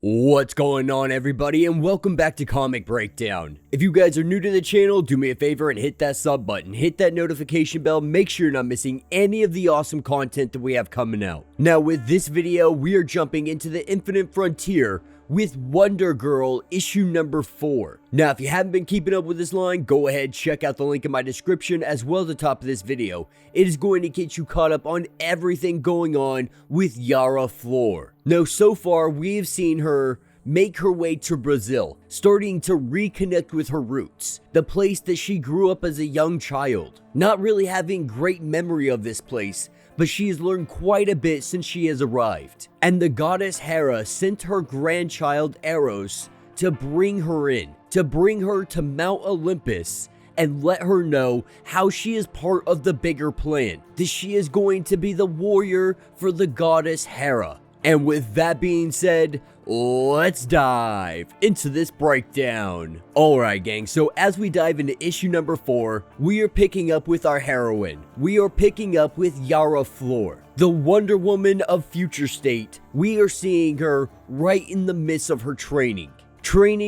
What's going on, everybody, and welcome back to Comic Breakdown. If you guys are new to the channel, do me a favor and hit that sub button, hit that notification bell, make sure you're not missing any of the awesome content that we have coming out. Now with this video, we are jumping into the Infinite Frontier with Wonder Girl issue number 4. Now if you haven't been keeping up with this line, go ahead, check out the link in my description as well as the top of this video. It is going to get you caught up on everything going on with Yara Flor. Now so far we have seen her make her way to Brazil, starting to reconnect with her roots, the place that she grew up as a young child. Not really having great memory of this place, but she has learned quite a bit since she has arrived. And the goddess Hera sent her grandchild Eros to bring her in, to bring her to Mount Olympus and let her know how she is part of the bigger plan, that she is going to be the warrior for the goddess Hera. And with that being said, let's dive into this breakdown. Alright gang, so as we dive into issue number 4, we are picking up with our heroine. We are picking up with Yara Flor, the Wonder Woman of Future State. We are seeing her right in the midst of her training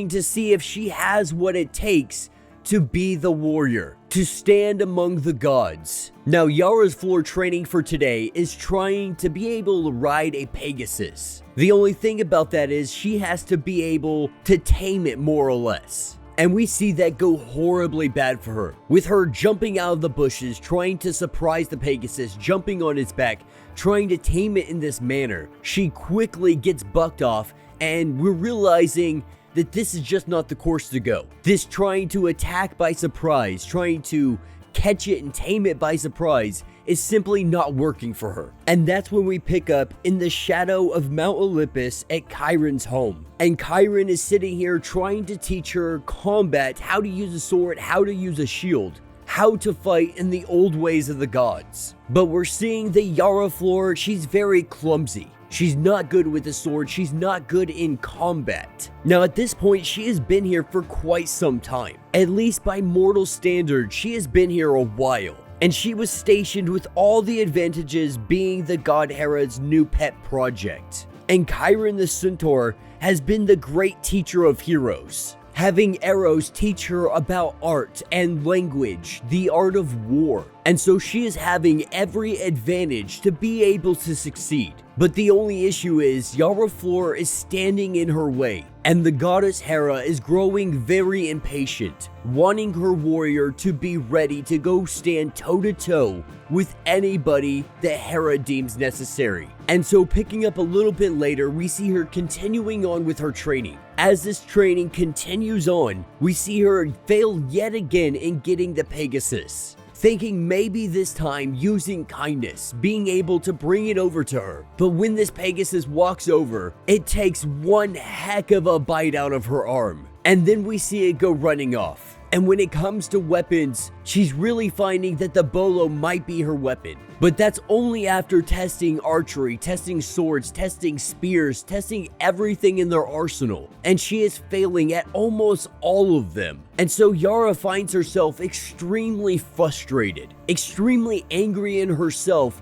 to see if she has what it takes to be the warrior, to stand among the gods. Now Yara's Flor training for today is trying to be able to ride a Pegasus. The only thing about that is she has to be able to tame it more or less. And we see that go horribly bad for her, with her jumping out of the bushes, trying to surprise the Pegasus, jumping on its back, trying to tame it in this manner. She quickly gets bucked off, and we're realizing that this is just not the course to go. This trying to attack by surprise, trying to catch it and tame it by surprise is simply not working for her. And that's when we pick up in the shadow of Mount Olympus at Chiron's home. And Chiron is sitting here trying to teach her combat, how to use a sword, how to use a shield, how to fight in the old ways of the gods. But we're seeing the Yara Flor, she's very clumsy. She's not good with the sword, she's not good in combat. Now at this point, she has been here for quite some time. At least by mortal standards, she has been here a while. And she was stationed with all the advantages being the god Hera's new pet project. And Chiron the Centaur has been the great teacher of heroes, having Eros teach her about art and language, the art of war. And so she is having every advantage to be able to succeed. But the only issue is Yara Flor is standing in her way, and the goddess Hera is growing very impatient, wanting her warrior to be ready to go stand toe-to-toe with anybody that Hera deems necessary. And so picking up a little bit later, we see her continuing on with her training. As this training continues on, we see her fail yet again in getting the Pegasus, thinking maybe this time using kindness, being able to bring it over to her. But when this Pegasus walks over, it takes one heck of a bite out of her arm, and then we see it go running off. And when it comes to weapons, she's really finding that the bolo might be her weapon. But that's only after testing archery, testing swords, testing spears, testing everything in their arsenal. And she is failing at almost all of them. And so Yara finds herself extremely frustrated, extremely angry in herself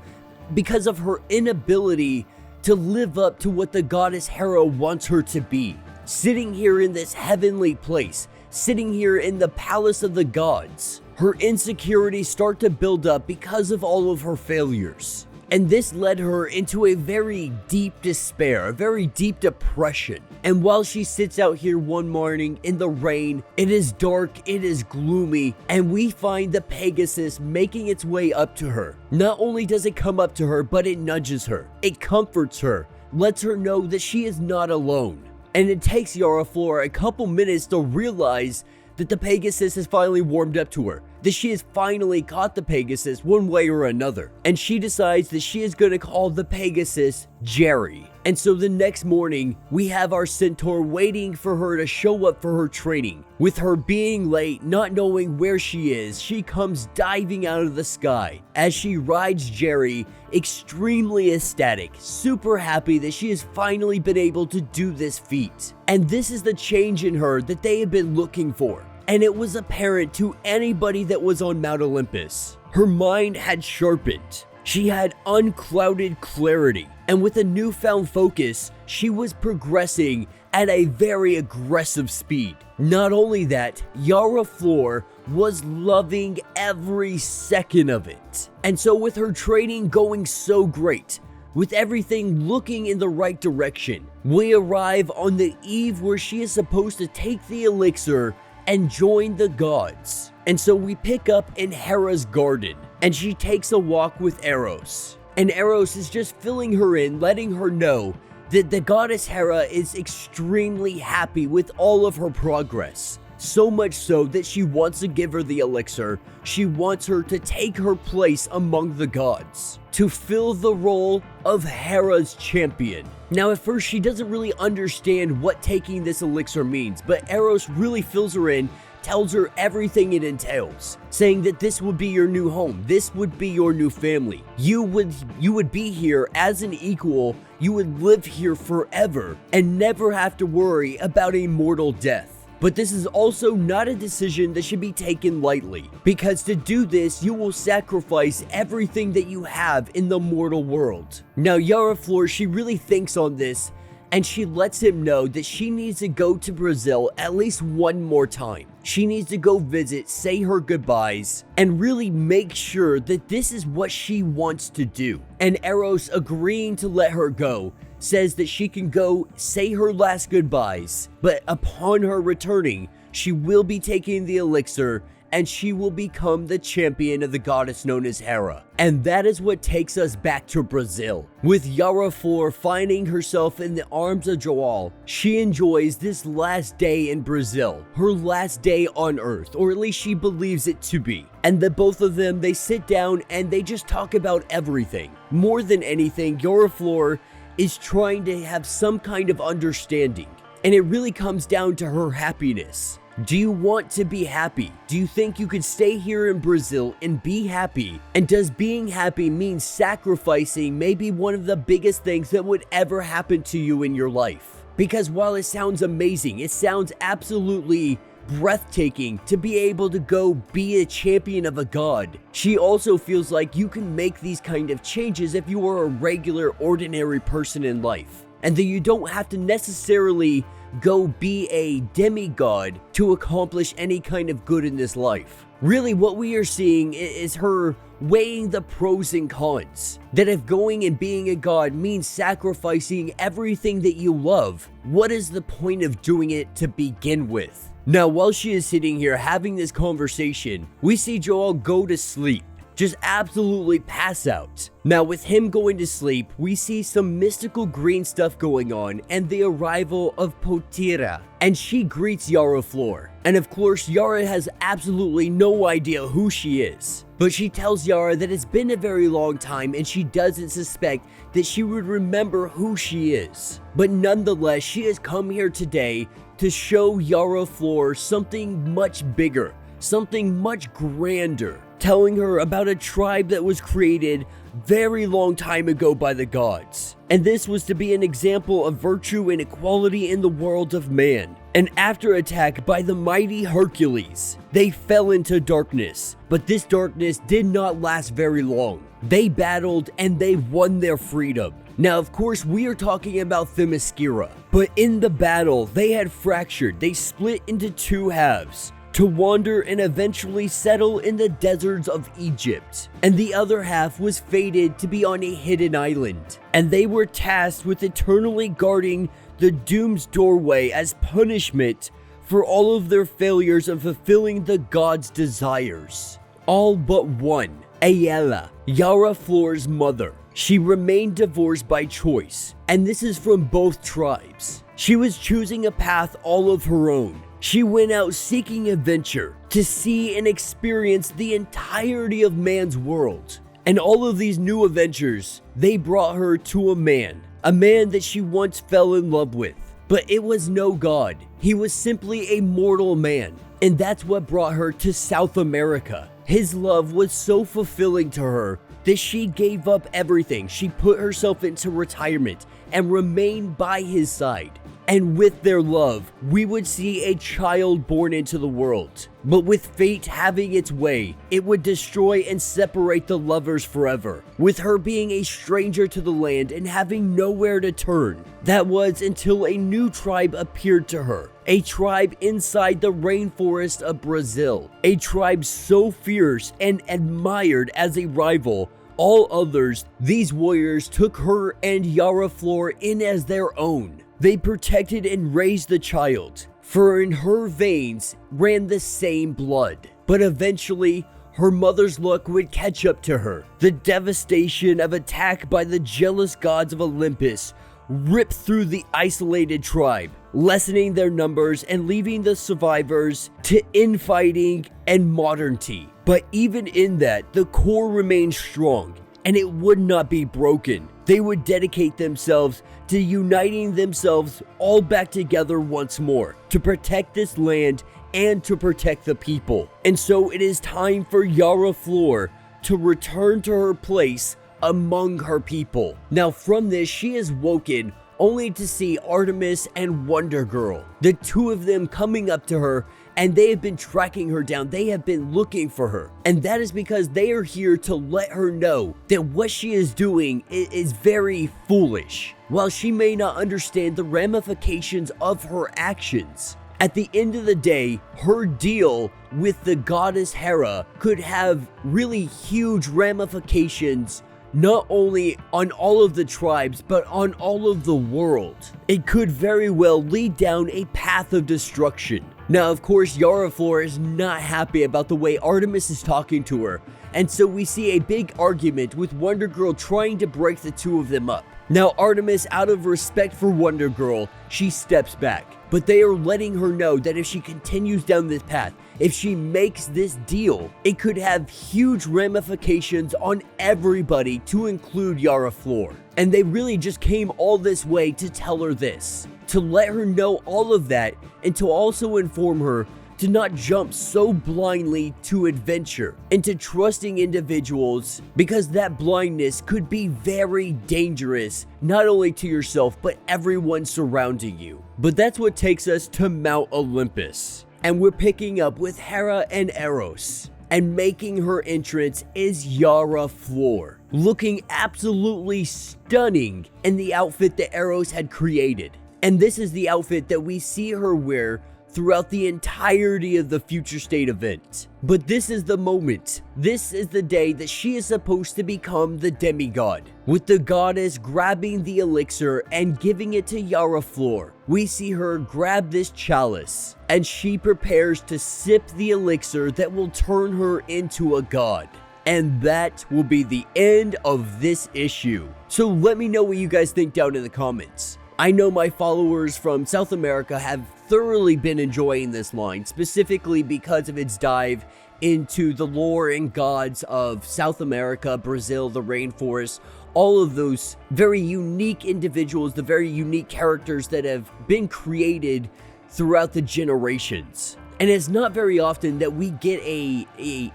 because of her inability to live up to what the goddess Hera wants her to be. Sitting here in this heavenly place, sitting here in the palace of the gods, her insecurities start to build up because of all of her failures. And this led her into a very deep despair, a very deep depression. And while she sits out here one morning in the rain, it is dark, it is gloomy, and we find the Pegasus making its way up to her. Not only does it come up to her, but it nudges her, it comforts her, lets her know that she is not alone. And it takes Yara Flor a couple minutes to realize that the Pegasus has finally warmed up to her, that she has finally caught the Pegasus one way or another. And she decides that she is going to call the Pegasus Jerry. And so the next morning, we have our Centaur waiting for her to show up for her training. With her being late, not knowing where she is, she comes diving out of the sky as she rides Jerry, extremely ecstatic, super happy that she has finally been able to do this feat. And this is the change in her that they have been looking for. And it was apparent to anybody that was on Mount Olympus. Her mind had sharpened. She had unclouded clarity, and with a newfound focus, she was progressing at a very aggressive speed. Not only that, Yara Flor was loving every second of it. And so with her training going so great, with everything looking in the right direction, we arrive on the eve where she is supposed to take the elixir and join the gods. And so we pick up in Hera's garden, and she takes a walk with Eros. And Eros is just filling her in, letting her know that the goddess Hera is extremely happy with all of her progress. So much so that she wants to give her the elixir. She wants her to take her place among the gods, to fill the role of Hera's champion. Now at first she doesn't really understand what taking this elixir means, but Eros really fills her in, tells her everything it entails, saying that this would be your new home, this would be your new family. You would be here as an equal, you would live here forever and never have to worry about a mortal death. But this is also not a decision that should be taken lightly, because to do this, you will sacrifice everything that you have in the mortal world. Now, Yara Flor, she really thinks on this, and she lets him know that she needs to go to Brazil at least one more time. She needs to go visit, say her goodbyes, and really make sure that this is what she wants to do. And Eros, agreeing to let her go, says that she can go say her last goodbyes, but upon her returning, she will be taking the elixir and she will become the champion of the goddess known as Hera. And that is what takes us back to Brazil. With Yara Flor finding herself in the arms of Joel, she enjoys this last day in Brazil, her last day on Earth, or at least she believes it to be. And the both of them, they sit down and they just talk about everything. More than anything, Yara Flor is trying to have some kind of understanding, and it really comes down to her happiness. Do you want to be happy? Do you think you could stay here in Brazil and be happy? And does being happy mean sacrificing maybe one of the biggest things that would ever happen to you in your life? Because while it sounds amazing, it sounds absolutely breathtaking to be able to go be a champion of a god, she also feels like you can make these kind of changes if you are a regular, ordinary person in life, and that you don't have to necessarily go be a demigod to accomplish any kind of good in this life. Really, what we are seeing is her weighing the pros and cons. That if going and being a god means sacrificing everything that you love, what is the point of doing it to begin with? Now, while she is sitting here having this conversation, we see Joel go to sleep, just absolutely pass out. Now, with him going to sleep, we see some mystical green stuff going on and the arrival of Potira, and she greets Yara Flor. And of course, Yara has absolutely no idea who she is, but she tells Yara that it's been a very long time and she doesn't suspect that she would remember who she is. But nonetheless, she has come here today to show Yara Flor something much bigger, something much grander, telling her about a tribe that was created very long time ago by the gods. And this was to be an example of virtue and equality in the world of man. And after attack by the mighty Hercules, they fell into darkness, but this darkness did not last very long. They battled and they won their freedom. Now, of course, we are talking about Themyscira, but in the battle, they had fractured, they split into two halves, to wander and eventually settle in the deserts of Egypt. And the other half was fated to be on a hidden island, and they were tasked with eternally guarding the doom's doorway as punishment for all of their failures of fulfilling the gods' desires. All but one, Ayala, Yara Flor's mother. She remained divorced by choice, and this is from both tribes. She was choosing a path all of her own. She went out seeking adventure to see and experience the entirety of man's world. And all of these new adventures, they brought her to a man that she once fell in love with. But it was no god. He was simply a mortal man. And that's what brought her to South America. His love was so fulfilling to her that she gave up everything. She put herself into retirement and remained by his side. And with their love, we would see a child born into the world. But with fate having its way, it would destroy and separate the lovers forever, with her being a stranger to the land and having nowhere to turn. That was until a new tribe appeared to her, a tribe inside the rainforest of Brazil, a tribe so fierce and admired as a rival. All others, these warriors took her and Yara Flor in as their own. They protected and raised the child, for in her veins ran the same blood. But eventually, her mother's luck would catch up to her. The devastation of attack by the jealous gods of Olympus ripped through the isolated tribe, lessening their numbers and leaving the survivors to infighting and modernity. But even in that, the core remained strong, and it would not be broken. They would dedicate themselves to uniting themselves all back together once more, to protect this land and to protect the people. And so it is time for Yara Flor to return to her place among her people. Now from this, she is woken only to see Artemis and Wonder Girl, the two of them coming up to her, and they have been tracking her down. They have been looking for her. And that is because they are here to let her know that what she is doing is very foolish. While she may not understand the ramifications of her actions, at the end of the day, her deal with the goddess Hera could have really huge ramifications, not only on all of the tribes, but on all of the world. It could very well lead down a path of destruction. Now, of course, Yara Flor is not happy about the way Artemis is talking to her, and so we see a big argument with Wonder Girl trying to break the two of them up. Now, Artemis, out of respect for Wonder Girl, she steps back, but they are letting her know that if she continues down this path, if she makes this deal, it could have huge ramifications on everybody, to include Yara Flor. And they really just came all this way to tell her this, to let her know all of that, and to also inform her to not jump so blindly to adventure, into trusting individuals, because that blindness could be very dangerous, not only to yourself, but everyone surrounding you. But that's what takes us to Mount Olympus. And we're picking up with Hera and Eros. And making her entrance is Yara Flor, looking absolutely stunning in the outfit that Eros had created. And this is the outfit that we see her wear throughout the entirety of the Future State event. But this is the moment. This is the day that she is supposed to become the demigod, with the goddess grabbing the elixir and giving it to Yara Flor. We see her grab this chalice, and she prepares to sip the elixir that will turn her into a god. And that will be the end of this issue. So let me know what you guys think down in the comments. I know my followers from South America have thoroughly been enjoying this line, specifically because of its dive into the lore and gods of South America, Brazil, the rainforest, all of those very unique individuals, the very unique characters that have been created throughout the generations. And it's not very often that we get a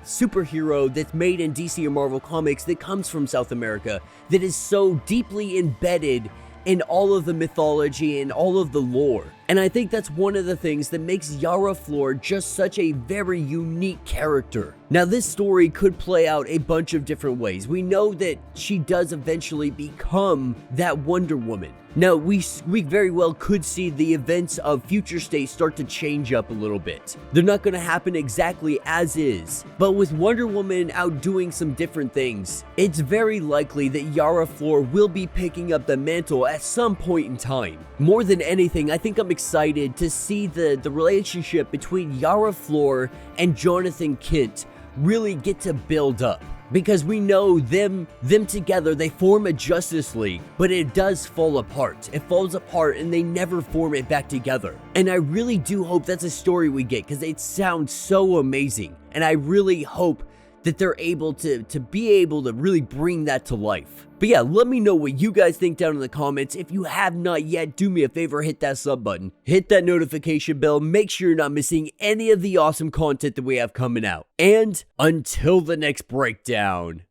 superhero that's made in DC or Marvel Comics that comes from South America, that is so deeply embedded in all of the mythology and all of the lore. And I think that's one of the things that makes Yara Flor just such a very unique character. Now, this story could play out a bunch of different ways. We know that she does eventually become that Wonder Woman. Now, we very well could see the events of Future State start to change up a little bit. They're not going to happen exactly as is, but with Wonder Woman out doing some different things, it's very likely that Yara Flor will be picking up the mantle at some point in time. More than anything, I think I'm excited to see the relationship between Yara Flor and Jonathan Kent really get to build up. Because we know them together, they form a Justice League, but it does fall apart. It falls apart and they never form it back together. And I really do hope that's a story we get, because it sounds so amazing. And I really hope that they're able to really bring that to life. But yeah, let me know what you guys think down in the comments. If you have not yet, do me a favor, hit that sub button, hit that notification bell, make sure you're not missing any of the awesome content that we have coming out. And until the next breakdown.